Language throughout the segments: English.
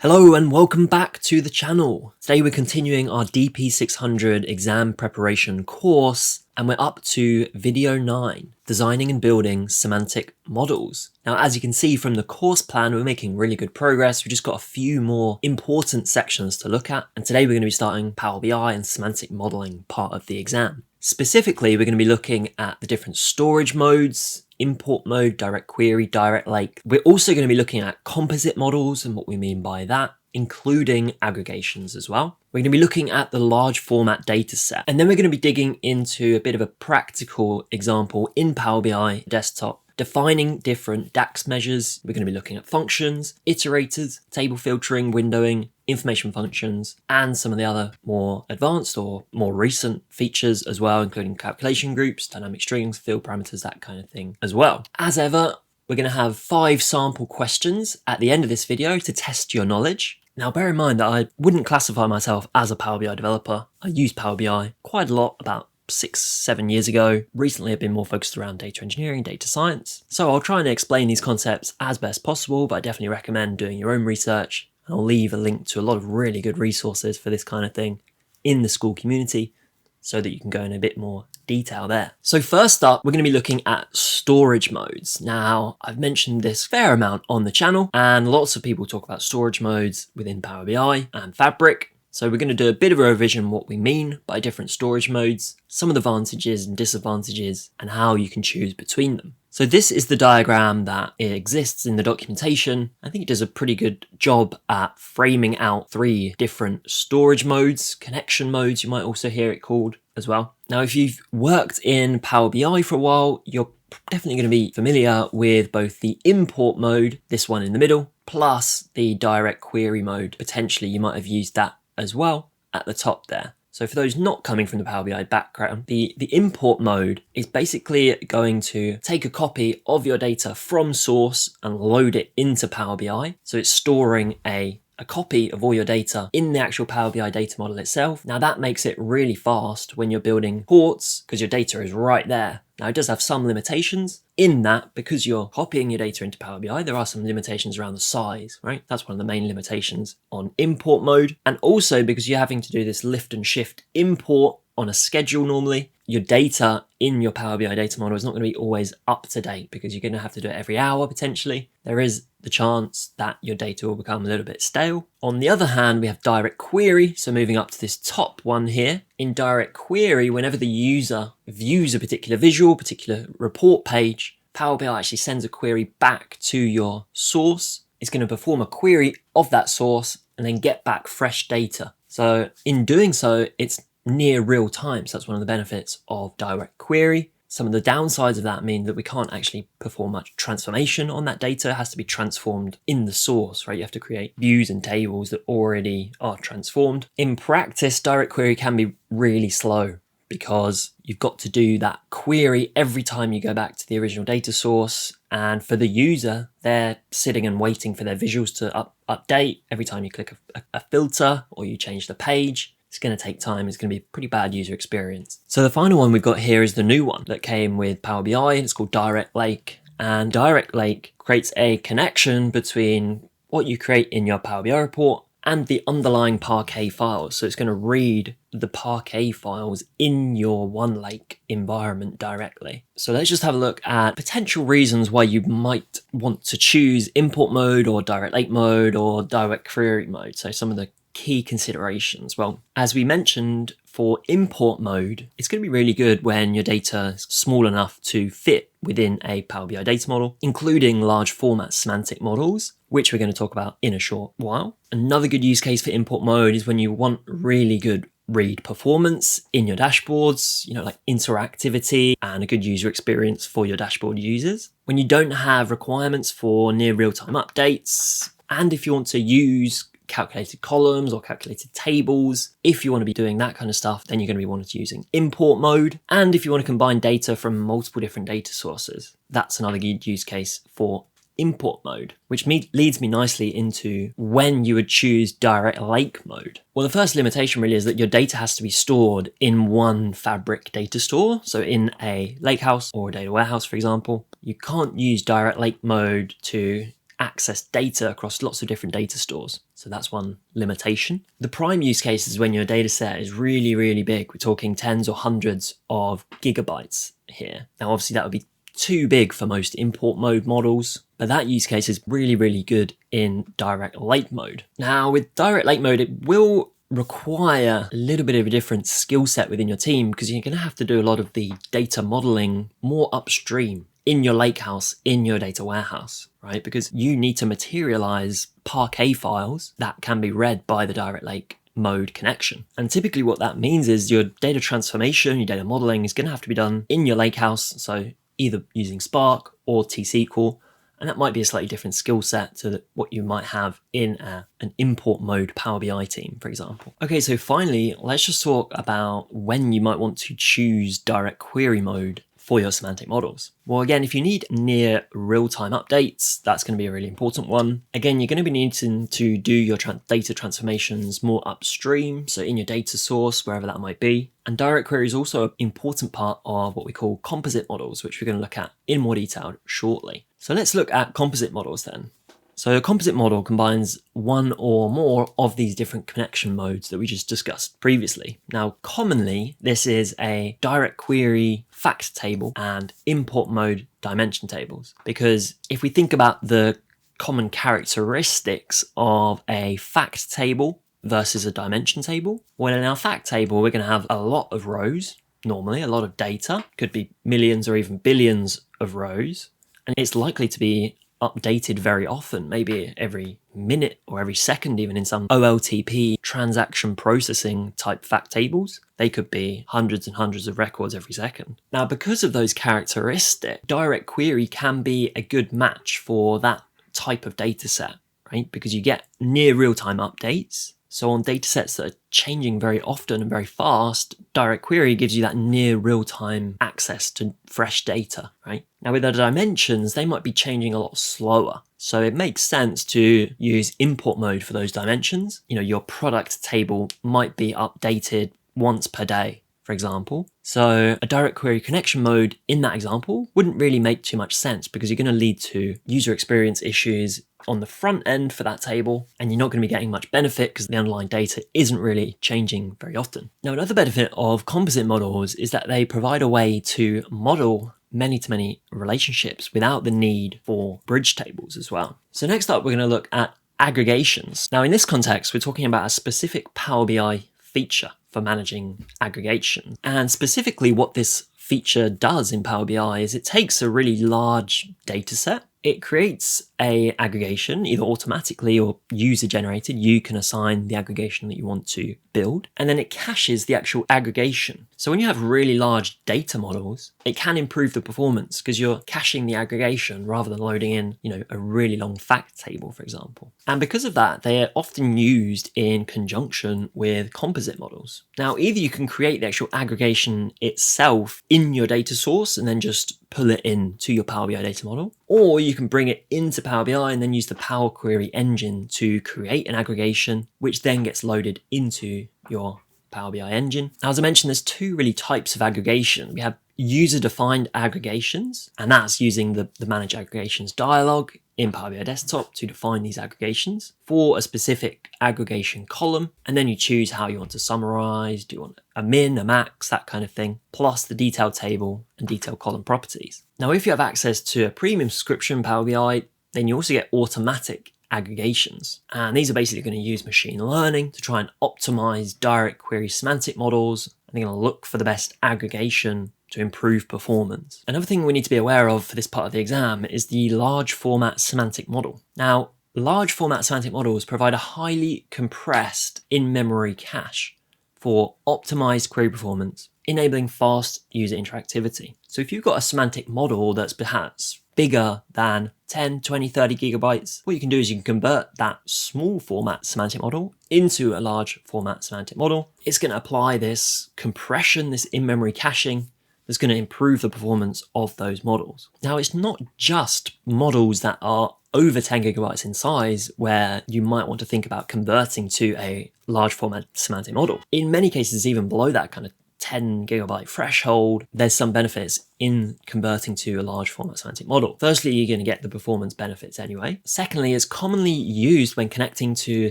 Hello and welcome back to the channel. Today we're continuing our DP-600 exam preparation course and we're up to video 9, designing and building semantic models. Now, as you can see from the course plan, we're making really good progress. We've just got a few more important sections to look at. And today we're going to be starting Power BI and semantic modeling part of the exam. Specifically, we're going to be looking at the different storage modes, import mode, direct query, direct lake. We're also going to be looking at composite models and what we mean by that, including aggregations as well. We're going to be looking at the large format data set, and then we're going to be digging into a bit of a practical example in Power BI desktop, defining different DAX measures. We're going to be looking at functions, iterators, table filtering, windowing, information functions, and some of the other more advanced or more recent features as well, including calculation groups, dynamic strings, field parameters, that kind of thing as well. As ever, we're going to have 5 sample questions at the end of this video to test your knowledge. Now, bear in mind that I wouldn't classify myself as a Power BI developer. I used Power BI quite a lot about 6-7 years ago. Recently, I've been more focused around data engineering, data science. So I'll try and explain these concepts as best possible, but I definitely recommend doing your own research. I'll leave a link to a lot of really good resources for this kind of thing in the school community so that you can go in a bit more detail there. So first up, we're going to be looking at storage modes. Now, I've mentioned this fair amount on the channel, and lots of people talk about storage modes within Power BI and Fabric. So we're going to do a bit of a revision what we mean by different storage modes, some of the advantages and disadvantages, and how you can choose between them. So this is the diagram that exists in the documentation. I think it does a pretty good job at framing out 3 different storage modes, connection modes, you might also hear it called as well. Now, if you've worked in Power BI for a while, you're definitely going to be familiar with both the import mode, this one in the middle, plus the direct query mode. Potentially you might have used that as well at the top there. So for those not coming from the Power BI background, the import mode is basically going to take a copy of your data from source and load it into Power BI. So it's storing a copy of all your data in the actual Power BI data model itself. Now that makes it really fast when you're building reports because your data is right there. Now it does have some limitations in that because you're copying your data into Power BI, there are some limitations around the size, right? That's one of the main limitations on import mode. And also because you're having to do this lift and shift import on a schedule normally, your data in your Power BI data model is not going to be always up to date because you're going to have to do it every hour potentially. There is the chance that your data will become a little bit stale. On the other hand, we have direct query. So moving up to this top one here, in direct query, whenever the user views a particular visual, particular report page, Power BI actually sends a query back to your source. It's going to perform a query of that source and then get back fresh data. So in doing so, it's near real time. So that's one of the benefits of direct query. Some of the downsides of that mean that we can't actually perform much transformation on that data. It has to be transformed in the source, right? You have to create views and tables that already are transformed. In practice, direct query can be really slow because you've got to do that query every time you go back to the original data source. And for the user, they're sitting and waiting for their visuals to update every time you click a filter or you change the page. It's going to take time. It's going to be a pretty bad user experience. So the final one we've got here is the new one that came with Power BI. It's called Direct Lake. And Direct Lake creates a connection between what you create in your Power BI report and the underlying Parquet files. So it's going to read the Parquet files in your OneLake environment directly. So let's just have a look at potential reasons why you might want to choose import mode or Direct Lake mode or direct query mode. So some of the key considerations. Well, as we mentioned, for import mode, it's going to be really good when your data is small enough to fit within a Power BI data model, including large format semantic models, which we're going to talk about in a short while. Another good use case for import mode is when you want really good read performance in your dashboards, like interactivity and a good user experience for your dashboard users. When you don't have requirements for near real-time updates, and if you want to use calculated columns or calculated tables, if you want to be doing that kind of stuff, then you're going to be wanting to using import mode. And if you want to combine data from multiple different data sources, that's another good use case for import mode, which leads me nicely into when you would choose direct lake mode. Well, the first limitation really is that your data has to be stored in one Fabric data store. So in a lakehouse or a data warehouse, for example, you can't use direct lake mode to access data across lots of different data stores. So that's one limitation. The prime use case is when your data set is really, really big. We're talking tens or hundreds of gigabytes here. Now, obviously that would be too big for most import mode models, but that use case is really, really good in direct lake mode. Now, with direct lake mode, it will require a little bit of a different skill set within your team because you're going to have to do a lot of the data modeling more upstream in your lakehouse, in your data warehouse, right? Because you need to materialize Parquet files that can be read by the direct lake mode connection. And typically what that means is your data transformation, your data modeling is going to have to be done in your lakehouse. So either using Spark or T-SQL. And that might be a slightly different skill set to what you might have in an import mode Power BI team, for example. Okay, so finally, let's just talk about when you might want to choose direct query mode for your semantic models. Well, again, if you need near real-time updates, that's going to be a really important one. Again, you're going to be needing to do your data transformations more upstream, so in your data source, wherever that might be. And direct query is also an important part of what we call composite models, which we're going to look at in more detail shortly. So let's look at composite models then. So a composite model combines one or more of these different connection modes that we just discussed previously. Now, commonly, this is a direct query fact table and import mode dimension tables. Because if we think about the common characteristics of a fact table versus a dimension table, well, in our fact table, we're going to have a lot of rows, normally a lot of data, could be millions or even billions of rows, and it's likely to be updated very often, maybe every minute or every second, even in some OLTP transaction processing type fact tables. They could be hundreds and hundreds of records every second. Now, because of those characteristics, direct query can be a good match for that type of data set, right? Because you get near real-time updates. So on data sets that are changing very often and very fast, direct query gives you that near real-time access to fresh data, right? Now with the dimensions, they might be changing a lot slower. So it makes sense to use import mode for those dimensions. You know, your product table might be updated once per day, for example. So a direct query connection mode in that example wouldn't really make too much sense because you're going to lead to user experience issues on the front end for that table, and you're not going to be getting much benefit because the underlying data isn't really changing very often. Now, another benefit of composite models is that they provide a way to model many-to-many relationships without the need for bridge tables as well. So next up, we're going to look at aggregations. Now, in this context, we're talking about a specific Power BI feature for managing aggregation. And specifically what this feature does in Power BI is it takes a really large data set. It creates a aggregation, either automatically or user generated. You can assign the aggregation that you want to build, and then it caches the actual aggregation. So when you have really large data models, it can improve the performance because you're caching the aggregation rather than loading in, a really long fact table, for example. And because of that, they are often used in conjunction with composite models. Now, either you can create the actual aggregation itself in your data source and then just pull it into your Power BI data model, or you can bring it into Power BI and then use the Power Query engine to create an aggregation, which then gets loaded into your Power BI engine. Now, as I mentioned, there's two really types of aggregation. We have user-defined aggregations, and that's using the Manage Aggregations dialog in Power BI Desktop to define these aggregations for a specific aggregation column. And then you choose how you want to summarize. Do you want a min, a max, that kind of thing, plus the detailed table and detailed column properties. Now, if you have access to a premium subscription Power BI, then you also get automatic aggregations. And these are basically going to use machine learning to try and optimize direct query semantic models. And they're going to look for the best aggregation to improve performance. Another thing we need to be aware of for this part of the exam is the large format semantic model. Now, large format semantic models provide a highly compressed in-memory cache for optimized query performance, enabling fast user interactivity. So if you've got a semantic model that's perhaps bigger than 10, 20, 30 gigabytes, what you can do is you can convert that small format semantic model into a large format semantic model. It's going to apply this compression, this in-memory caching, that's going to improve the performance of those models. Now, it's not just models that are over 10 gigabytes in size where you might want to think about converting to a large format semantic model. In many cases, even below that kind of 10 gigabyte threshold, there's some benefits in converting to a large format semantic model. Firstly, you're going to get the performance benefits anyway. Secondly, it's commonly used when connecting to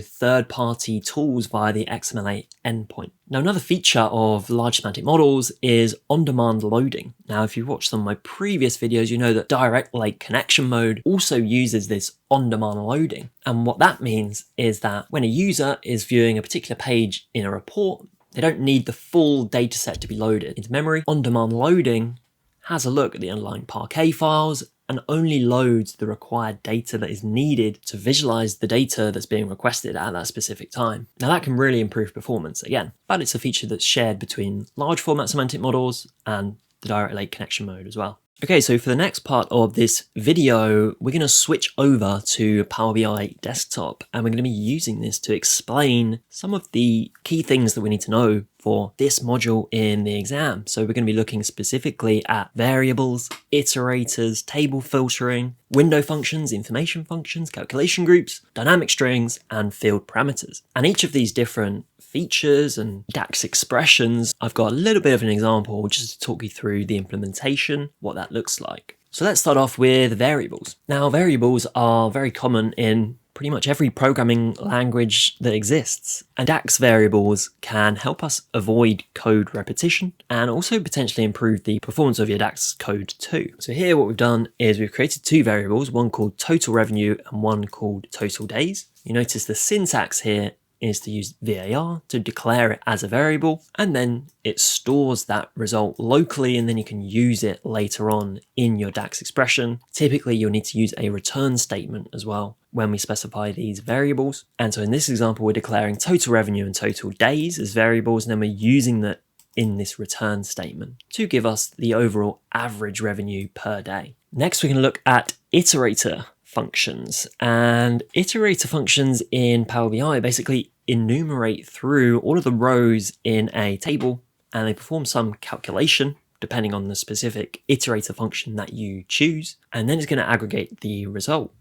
third-party tools via the XML endpoint. Now, another feature of large semantic models is on-demand loading. Now, if you've watched some of my previous videos, you know that direct lake connection mode also uses this on-demand loading. And what that means is that when a user is viewing a particular page in a report, they don't need the full dataset to be loaded into memory. On-demand loading has a look at the underlying Parquet files and only loads the required data that is needed to visualize the data that's being requested at that specific time. Now that can really improve performance again, but it's a feature that's shared between large format semantic models and the direct lake connection mode as well. Okay, so for the next part of this video, we're going to switch over to Power BI Desktop, and we're going to be using this to explain some of the key things that we need to know for this module in the exam. So we're going to be looking specifically at variables, iterators, table filtering, window functions, information functions, calculation groups, dynamic strings, and field parameters. And each of these different features and DAX expressions, I've got a little bit of an example just to talk you through the implementation, what that looks like. So let's start off with variables. Now, variables are very common in pretty much every programming language that exists. And DAX variables can help us avoid code repetition and also potentially improve the performance of your DAX code too. So here what we've done is we've created two variables, one called total revenue and one called total days. You notice the syntax here is to use VAR to declare it as a variable, and then it stores that result locally, and then you can use it later on in your DAX expression. Typically, you'll need to use a return statement as well when we specify these variables. And so in this example, we're declaring total revenue and total days as variables, and then we're using that in this return statement to give us the overall average revenue per day. Next, we're going to look at iterator functions, and iterator functions in Power BI basically enumerate through all of the rows in a table, and they perform some calculation depending on the specific iterator function that you choose, and then it's going to aggregate the result.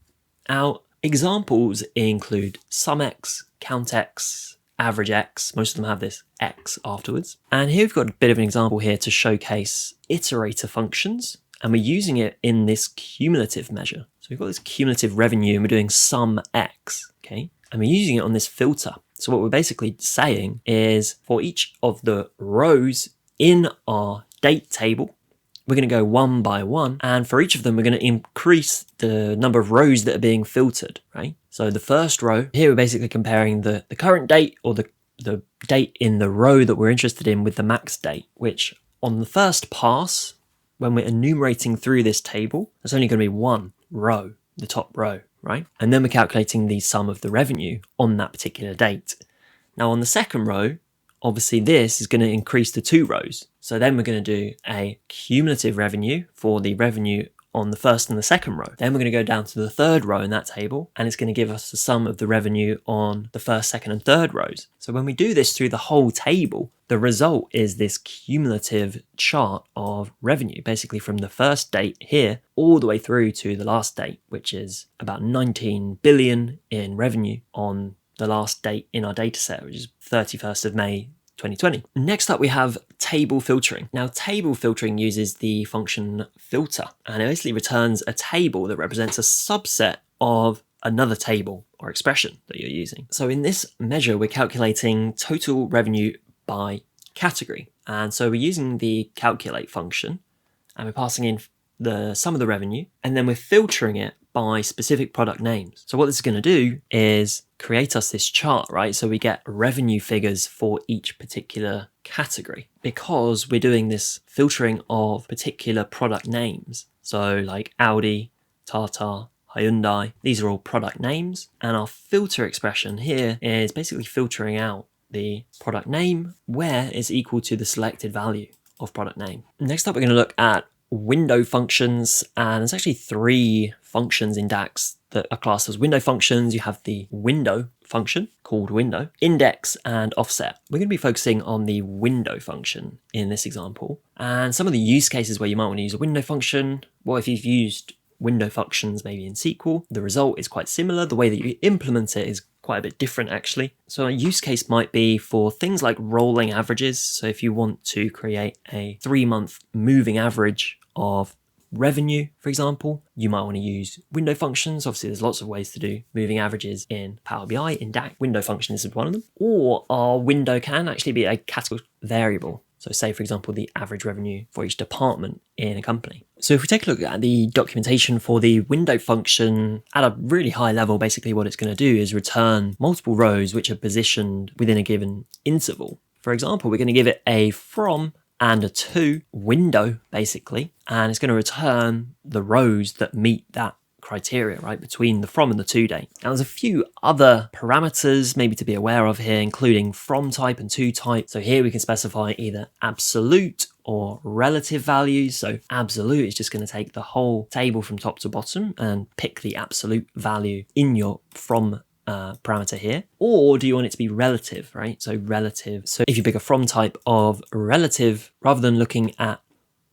Now, examples include SumX, CountX, AverageX. Most of them have this X afterwards. And here we've got a bit of an example here to showcase iterator functions, and we're using it in this cumulative measure. So we've got this cumulative revenue and we're doing SumX, okay? And we're using it on this filter. So what we're basically saying is for each of the rows in our date table, we're going to go one by one. And for each of them, we're going to increase the number of rows that are being filtered, right? So the first row, here we're basically comparing the current date or the date in the row that we're interested in with the max date, which on the first pass, when we're enumerating through this table, there's only going to be one row, the top row, right? And then we're calculating the sum of the revenue on that particular date. Now on the second row, obviously this is going to increase to 2 rows. So then we're going to do a cumulative revenue for the revenue on the first and the second row. Then we're going to go down to the third row in that table, and it's going to give us the sum of the revenue on the first, second, and third rows. So when we do this through the whole table, the result is this cumulative chart of revenue, basically from the first date here all the way through to the last date, which is about 19 billion in revenue on the last date in our data set, which is 31st of May 2020. Next up, we have table filtering. Now, table filtering uses the function filter, and it basically returns a table that represents a subset of another table or expression that you're using. So in this measure, we're calculating total revenue by category. And so we're using the calculate function, and we're passing in the sum of the revenue, and then we're filtering it by specific product names. So what this is going to do is create us this chart, right? So we get revenue figures for each particular category because we're doing this filtering of particular product names. So like Audi, Tata, Hyundai, these are all product names. And our filter expression here is basically filtering out the product name where it's equal to the selected value of product name. Next up, we're going to look at window functions, and there's actually 3 functions in DAX that are classed as window functions. You have the window function called window, index, and offset. We're going to be focusing on the window function in this example, and some of the use cases where you might want to use a window function. Well, if you've used window functions maybe in SQL. The result is quite similar. The way that you implement it is quite a bit different actually. So a use case might be for things like rolling averages. So if you want to create a 3-month moving average of revenue, for example, you might want to use window functions. Obviously, there's lots of ways to do moving averages in Power BI. In DAX, window function is one of them. Or our window can actually be a category variable. So say, for example, the average revenue for each department in a company. So if we take a look at the documentation for the window function at a really high level, basically what it's going to do is return multiple rows which are positioned within a given interval. For example, we're going to give it a from and a to window, basically, and it's going to return the rows that meet that criteria, right, between the from and the to date. Now, there's a few other parameters maybe to be aware of here, including from type and to type. So here we can specify either absolute or relative values. So absolute is just going to take the whole table from top to bottom and pick the absolute value in your from parameter here. Or do you want it to be relative, right? So relative. So if you pick a from type of relative, rather than looking at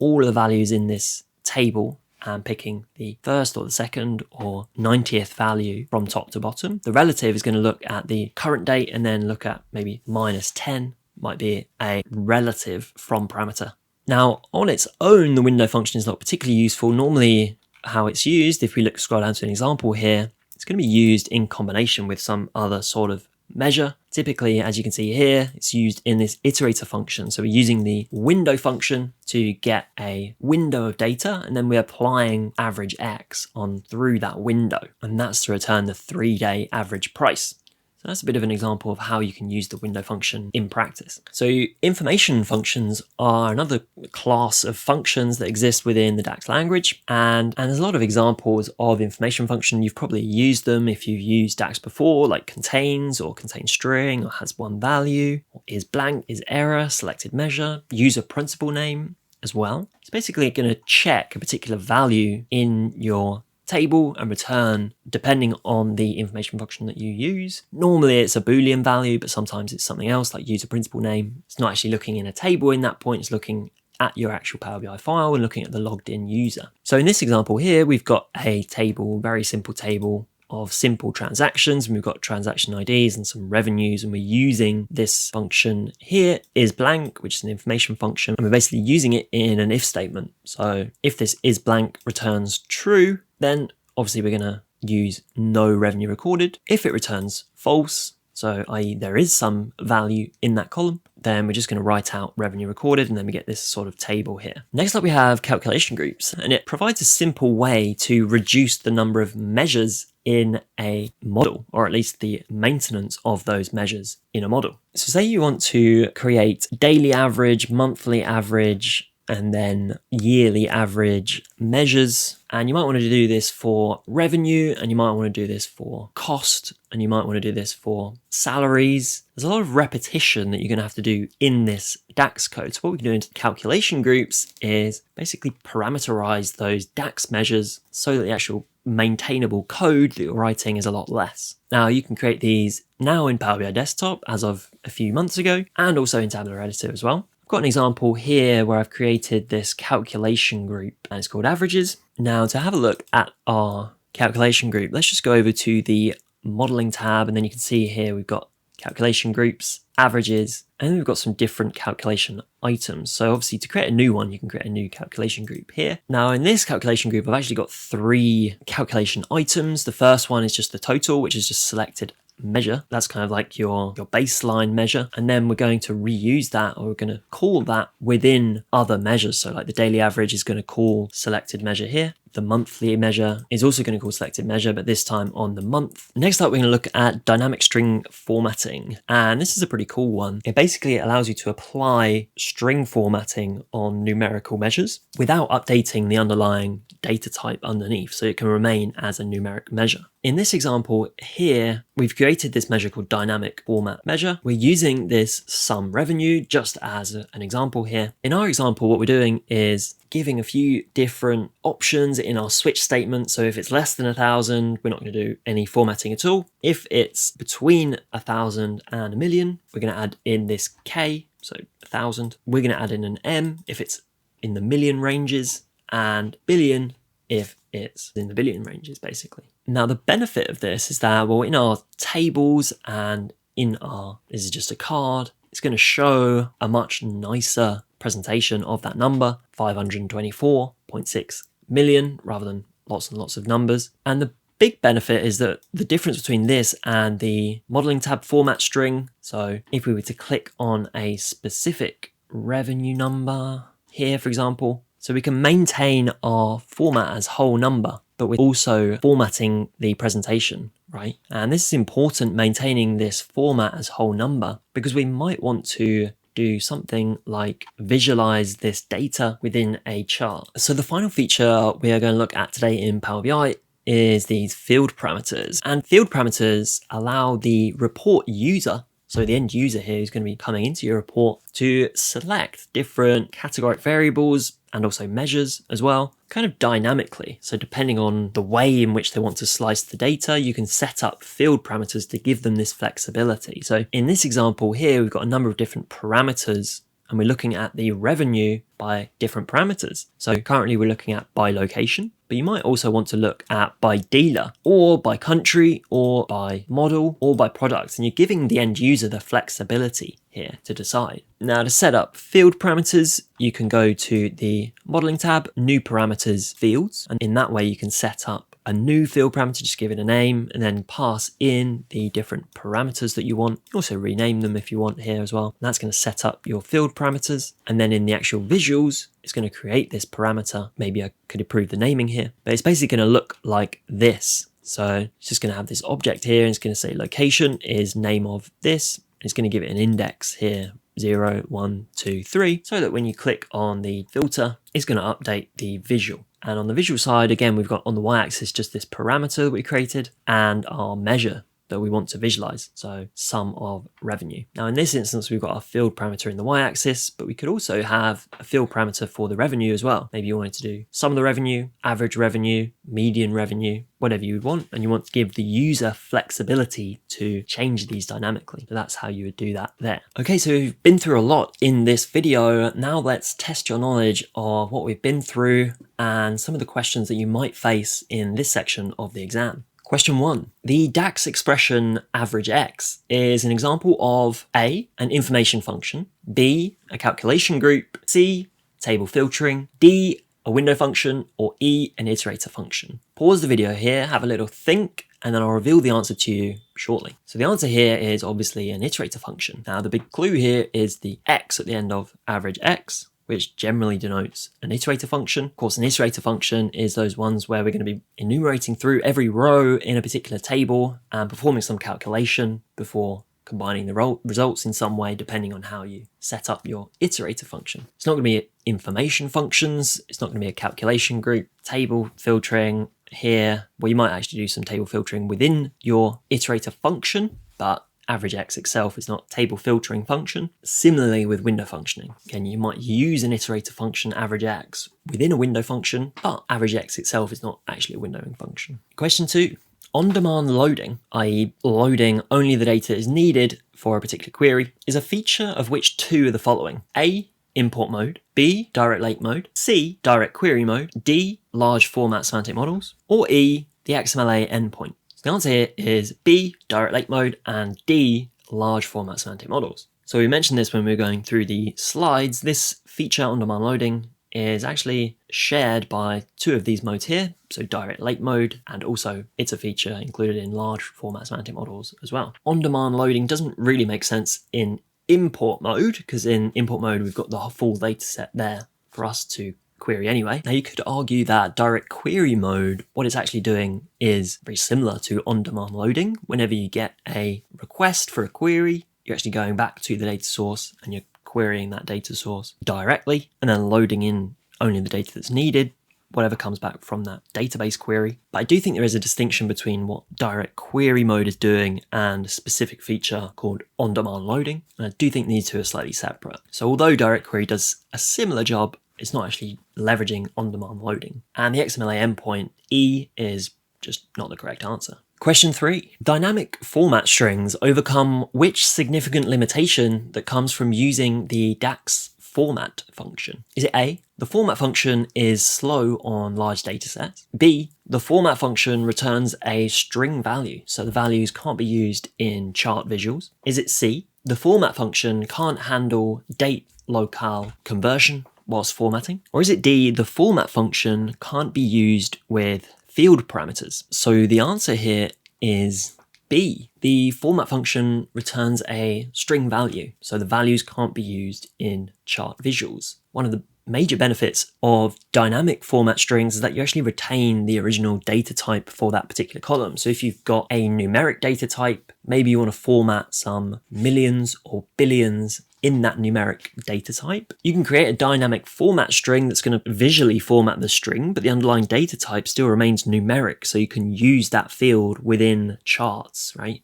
all of the values in this table and picking the first or the second or 90th value from top to bottom, the relative is going to look at the current date and then look at maybe -10 might be a relative from parameter. Now, on its own, the window function is not particularly useful. Normally, how it's used, if we scroll down to an example here, it's going to be used in combination with some other sort of measure. Typically, as you can see here, it's used in this iterator function. So we're using the window function to get a window of data, and then we're applying average X on through that window. And that's to return the 3-day average price. So that's a bit of an example of how you can use the window function in practice. So information functions are another class of functions that exist within the DAX language. And there's a lot of examples of information function. You've probably used them if you've used DAX before, like contains or contains string or has one value, or is blank, is error, selected measure, user principal name as well. It's basically going to check a particular value in your table and return depending on the information function that you use. Normally it's a Boolean value, but sometimes it's something else like user principal name. It's not actually looking in a table in that point, it's looking at your actual Power BI file and looking at the logged in user. So in this example here, we've got a table, very simple table of simple transactions, and we've got transaction IDs and some revenues, and we're using this function here is blank, which is an information function, and we're basically using it in an if statement. So if this is blank returns true, then obviously we're going to use no revenue recorded. If it returns false, so i.e. there is some value in that column, then we're just going to write out revenue recorded, and then we get this sort of table here. Next up we have calculation groups, and it provides a simple way to reduce the number of measures in a model, or at least the maintenance of those measures in a model. So say you want to create daily average, monthly average, and then yearly average measures. And you might want to do this for revenue, and you might want to do this for cost, and you might want to do this for salaries. There's a lot of repetition that you're going to have to do in this DAX code. So what we can do in calculation groups is basically parameterize those DAX measures so that the actual maintainable code that you're writing is a lot less. Now you can create these now in Power BI Desktop as of a few months ago, and also in Tabular Editor as well. Got an example here where I've created this calculation group, and it's called averages. Now to have a look at our calculation group, let's just go over to the modeling tab, and then you can see here we've got calculation groups, averages, and then we've got some different calculation items. So obviously to create a new one, you can create a new calculation group here. Now in this calculation group, I've actually got 3 calculation items. The first one is just the total, which is just selected measure. That's kind of like your baseline measure. And then we're going to reuse that, or we're going to call that within other measures. So like the daily average is going to call selected measure here. The monthly measure is also going to call selected measure, but this time on the month. Next up, we're going to look at dynamic string formatting. And this is a pretty cool one. It basically allows you to apply string formatting on numerical measures without updating the underlying data type underneath, so it can remain as a numeric measure. In this example here, we've created this measure called dynamic format measure. We're using this sum revenue just as an example here. In our example, what we're doing is giving a few different options in our switch statement. So if it's less than 1,000, we're not going to do any formatting at all. If it's between 1,000 and a million, we're going to add in this K, so 1,000. We're going to add in an M if it's in the million ranges, and billion if it's in the billion ranges, basically. Now, the benefit of this is that, well, in our tables and in our, this is just a card, it's going to show a much nicer presentation of that number, 524.6 million, rather than lots and lots of numbers. And the big benefit is that the difference between this and the modeling tab format string. So if we were to click on a specific revenue number here, for example, so we can maintain our format as whole number, but we're also formatting the presentation, right? And this is important, maintaining this format as whole number, because we might want to do something like visualize this data within a chart. So the final feature we are going to look at today in Power BI is these field parameters. And field parameters allow the report user, so the end user here who's going to be coming into your report, to select different categoric variables and also measures as well, kind of dynamically. So depending on the way in which they want to slice the data, you can set up field parameters to give them this flexibility. So in this example here, we've got a number of different parameters and we're looking at the revenue by different parameters. So currently we're looking at by location, but you might also want to look at by dealer or by country or by model or by product. And you're giving the end user the flexibility here to decide. Now, to set up field parameters, you can go to the modeling tab, new parameters fields. And in that way, you can set up a new field parameter, just give it a name and then pass in the different parameters that you want. Also rename them if you want here as well. And that's going to set up your field parameters. And then in the actual visuals, it's going to create this parameter. Maybe I could improve the naming here, but it's basically going to look like this. So it's just going to have this object here and it's going to say location is name of this. It's going to give it an index here, 0, 1, 2, 3, so that when you click on the filter, it's going to update the visual. And on the visual side, again, we've got on the y-axis just this parameter that we created and our measure that we want to visualize, so sum of revenue. Now in this instance, we've got our field parameter in the y-axis, but we could also have a field parameter for the revenue as well. Maybe you wanted to do sum of the revenue, average revenue, median revenue, whatever you would want, and you want to give the user flexibility to change these dynamically. So that's how you would do that there. Okay, so we've been through a lot in this video. Now let's test your knowledge of what we've been through and some of the questions that you might face in this section of the exam. Question 1. The DAX expression average X is an example of A, an information function, B, a calculation group, C, table filtering, D, a window function, or E, an iterator function. Pause the video here, have a little think, and then I'll reveal the answer to you shortly. So the answer here is obviously an iterator function. Now the big clue here is the X at the end of average X, which generally denotes an iterator function. Of course, an iterator function is those ones where we're going to be enumerating through every row in a particular table and performing some calculation before combining the results in some way, depending on how you set up your iterator function. It's not going to be information functions. It's not going to be a calculation group, table filtering here, where you might actually do some table filtering within your iterator function, but average X itself is not table filtering function. Similarly with window functioning. Again, you might use an iterator function average X within a window function, but average X itself is not actually a windowing function. Question 2. On-demand loading, i.e. loading only the data is needed for a particular query, is a feature of which two are the following. A, import mode, B, direct lake mode, C, direct query mode, D, large format semantic models, or E, the XMLA endpoint. So the answer here is B, direct lake mode, and D, large format semantic models. So we mentioned this when we were going through the slides. This feature, on-demand loading, is actually shared by two of these modes here. So direct lake mode, and also it's a feature included in large format semantic models as well. On-demand loading doesn't really make sense in import mode, because in import mode, we've got the full data set there for us to query anyway. Now you could argue that direct query mode, what it's actually doing is very similar to on-demand loading. Whenever you get a request for a query, you're actually going back to the data source and you're querying that data source directly and then loading in only the data that's needed, whatever comes back from that database query. But I do think there is a distinction between what direct query mode is doing and a specific feature called on-demand loading. And I do think these two are slightly separate. So although direct query does a similar job, it's not actually leveraging on-demand loading. And the XMLA endpoint, E, is just not the correct answer. Question 3. Dynamic format strings overcome which significant limitation that comes from using the DAX format function? Is it A, the format function is slow on large datasets? B, the format function returns a string value, so the values can't be used in chart visuals? Is it C, the format function can't handle date locale conversion whilst formatting? Or is it D, the format function can't be used with field parameters? So the answer here is B, the format function returns a string value, so the values can't be used in chart visuals. One of the major benefits of dynamic format strings is that you actually retain the original data type for that particular column. So if you've got a numeric data type, maybe you want to format some millions or billions in that numeric data type, you can create a dynamic format string that's going to visually format the string, but the underlying data type still remains numeric. So you can use that field within charts, right?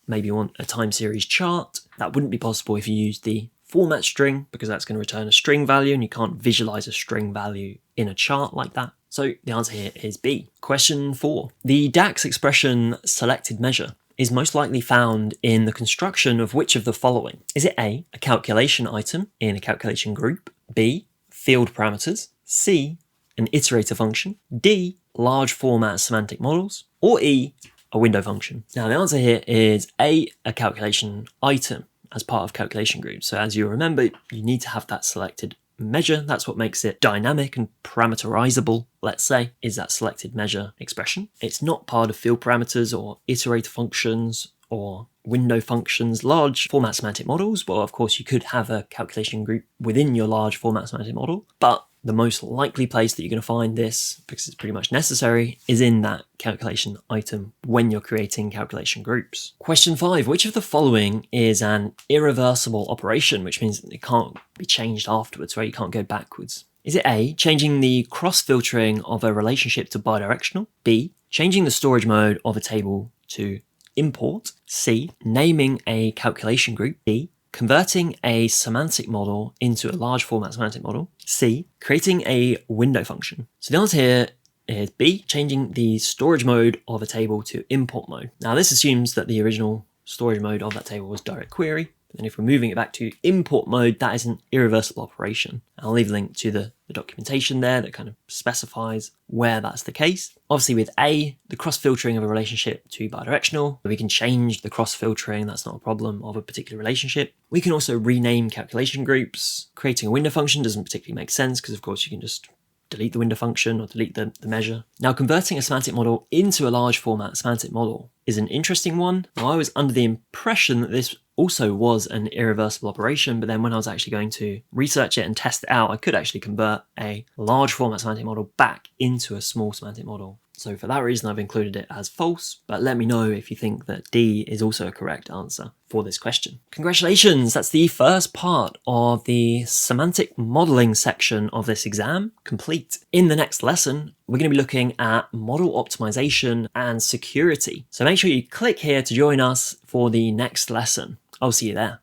Maybe you want a time series chart. That wouldn't be possible if you used the format string, because that's going to return a string value and you can't visualize a string value in a chart like that. So the answer here is B. Question 4. The DAX expression selected measure is most likely found in the construction of which of the following? Is it A, a calculation item in a calculation group? B, field parameters? C, an iterator function? D, large format semantic models? Or E, a window function? Now the answer here is A, a calculation item as part of calculation groups. So as you remember, you need to have that selected measure. That's what makes it dynamic and parameterizable, let's say, is that selected measure expression. It's not part of field parameters or iterator functions or window functions. Large format semantic models, well, of course, you could have a calculation group within your large format semantic model, but the most likely place that you're going to find this, because it's pretty much necessary, is in that calculation item when you're creating calculation groups. Question 5, which of the following is an irreversible operation, which means it can't be changed afterwards, right? You can't go backwards. Is it A, changing the cross-filtering of a relationship to bidirectional? B, changing the storage mode of a table to import? C, naming a calculation group? D, converting a semantic model into a large format semantic model? C, creating a window function? So the answer here is B, changing the storage mode of a table to import mode. Now this assumes that the original storage mode of that table was direct query. And if we're moving it back to import mode, that is an irreversible operation. I'll leave a link to the documentation there that kind of specifies where that's the case. Obviously with A, the cross-filtering of a relationship to bidirectional, we can change the cross-filtering, that's not a problem, of a particular relationship. We can also rename calculation groups. Creating a window function doesn't particularly make sense because of course you can just delete the window function or delete the measure. Now converting a semantic model into a large format semantic model is an interesting one. Now, I was under the impression that this also was an irreversible operation, but then when I was actually going to research it and test it out, I could actually convert a large format semantic model back into a small semantic model. So for that reason, I've included it as false, but let me know if you think that D is also a correct answer for this question. Congratulations, that's the first part of the semantic modeling section of this exam complete. In the next lesson, we're going to be looking at model optimization and security. So make sure you click here to join us for the next lesson. I'll see you there.